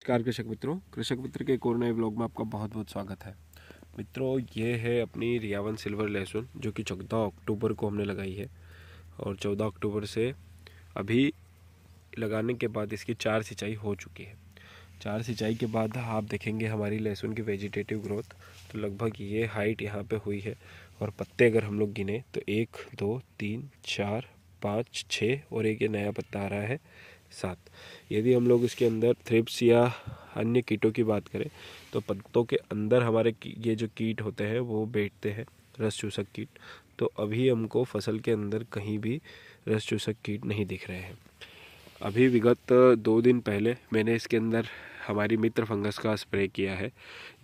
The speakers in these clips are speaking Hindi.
नमस्कार कृषक मित्र के एक और नए व्लॉग में आपका बहुत बहुत स्वागत है। मित्रों, ये है अपनी रियावन सिल्वर लहसुन जो कि 14 अक्टूबर को हमने लगाई है और 14 अक्टूबर से अभी लगाने के बाद इसकी 4 सिंचाई हो चुकी है। 4 सिंचाई के बाद आप देखेंगे हमारी लहसुन की वेजिटेटिव ग्रोथ, तो लगभग ये हाइट यहाँ पे हुई है। और पत्ते अगर हम लोग गिने तो 1 2 3 4 5 6 और एक ये नया पत्ता आ रहा है 7। यदि हम लोग इसके अंदर थ्रिप्स या अन्य कीटों की बात करें तो पत्तों के अंदर हमारे ये जो कीट होते हैं वो बैठते हैं, रस चूसक कीट। तो अभी हमको फसल के अंदर कहीं भी रस चूसक कीट नहीं दिख रहे हैं। अभी विगत 2 दिन पहले मैंने इसके अंदर हमारी मित्र फंगस का स्प्रे किया है,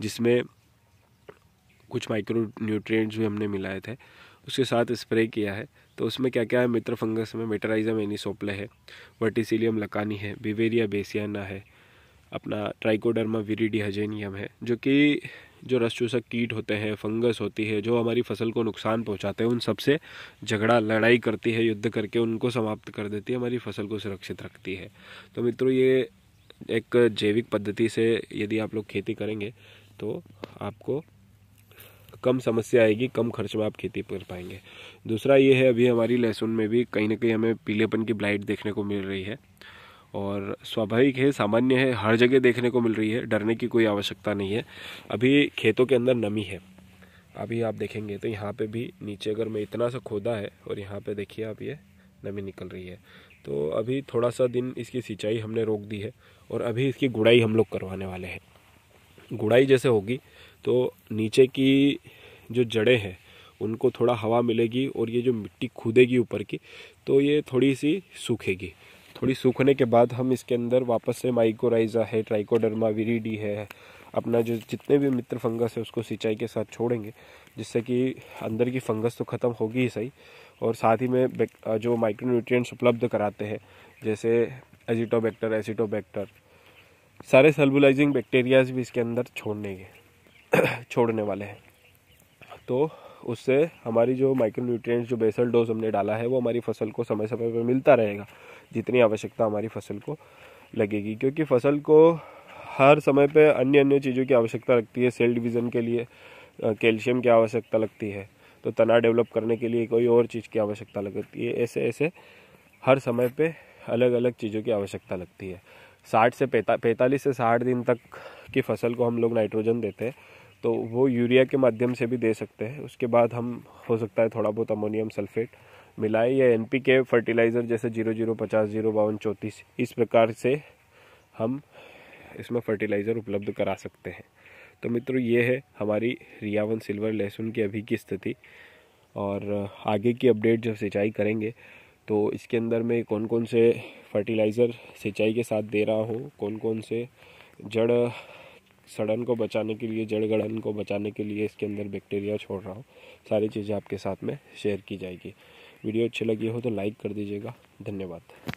जिसमें कुछ माइक्रो न्यूट्रिएंट्स भी हमने मिलाए थे, उसके साथ स्प्रे किया है। तो उसमें क्या क्या है, मित्र फंगस में मेटराइजम एनिसोप्ले है, वर्टिसिलियम लकानी है, बिवेरिया बेसियाना है, अपना ट्राइकोडर्मा विरिडिहजेनियम है, जो कि जो रस चूसक कीट होते हैं, फंगस होती है जो हमारी फसल को नुकसान पहुंचाते हैं, उन सबसे लड़ाई करती है, युद्ध करके उनको समाप्त कर देती है, हमारी फसल को सुरक्षित रखती है। तो मित्रों, ये एक जैविक पद्धति से यदि आप लोग खेती करेंगे तो आपको कम समस्या आएगी, कम खर्च में आप खेती कर पाएंगे। दूसरा ये है, अभी हमारी लहसुन में भी कहीं ना कहीं हमें पीलेपन की ब्लाइट देखने को मिल रही है और स्वाभाविक है, सामान्य है, हर जगह देखने को मिल रही है, डरने की कोई आवश्यकता नहीं है। अभी खेतों के अंदर नमी है। अभी आप देखेंगे तो यहाँ पे भी नीचे अगर मैं इतना सा खोदा है और यहाँ पे देखिए आप, ये नमी निकल रही है। तो अभी थोड़ा सा दिन इसकी सिंचाई हमने रोक दी है और अभी इसकी गुड़ाई हम लोग करवाने वाले हैं। गुड़ाई जैसे होगी तो नीचे की जो जड़ें हैं उनको थोड़ा हवा मिलेगी और ये जो मिट्टी खुदेगी ऊपर की, तो ये थोड़ी सी सूखेगी। थोड़ी सूखने के बाद हम इसके अंदर वापस से माइकोराइजा है, ट्राइकोडर्मा विरिडी है, अपना जो जितने भी मित्र फंगस है उसको सिंचाई के साथ छोड़ेंगे, जिससे कि अंदर की फंगस तो ख़त्म होगी ही सही, और साथ ही में जो माइक्रो न्यूट्रिएंट्स उपलब्ध कराते हैं जैसे एजिटोबैक्टर, एसिटोबैक्टर, सारे सेल्युलाइजिंग बैक्टीरियाज भी इसके अंदर छोड़ने वाले हैं। तो उससे हमारी जो माइक्रो न्यूट्रिएंट्स, जो बेसल डोज हमने डाला है, वो हमारी फसल को समय समय पर मिलता रहेगा, जितनी आवश्यकता हमारी फसल को लगेगी। क्योंकि फसल को हर समय पे अन्य चीज़ों की आवश्यकता लगती है। सेल डिवीज़न के लिए कैल्शियम की आवश्यकता लगती है, तो तना डेवलप करने के लिए कोई और चीज़ की आवश्यकता लगती है। ऐसे हर समय पे अलग अलग चीज़ों की आवश्यकता लगती है। 45 से 60 दिन तक की फसल को हम लोग नाइट्रोजन देते हैं, तो वो यूरिया के माध्यम से भी दे सकते हैं। उसके बाद हम हो सकता है थोड़ा बहुत अमोनियम सल्फेट मिलाए या एनपीके फर्टिलाइज़र जैसे 0050, 052, 34, इस प्रकार से हम इसमें फर्टिलाइज़र उपलब्ध करा सकते हैं। तो मित्रों, ये है हमारी रियावन सिल्वर लहसुन की अभी की स्थिति, और आगे की अपडेट जब सिंचाई करेंगे तो इसके अंदर मैं कौन कौन से फर्टिलाइज़र सिंचाई के साथ दे रहा हूँ, कौन कौन से जड़ सड़न को बचाने के लिए, जड़ गड़न को बचाने के लिए इसके अंदर बैक्टीरिया छोड़ रहा हूँ, सारी चीज़ें आपके साथ में शेयर की जाएगी। वीडियो अच्छी लगी हो तो लाइक कर दीजिएगा। धन्यवाद।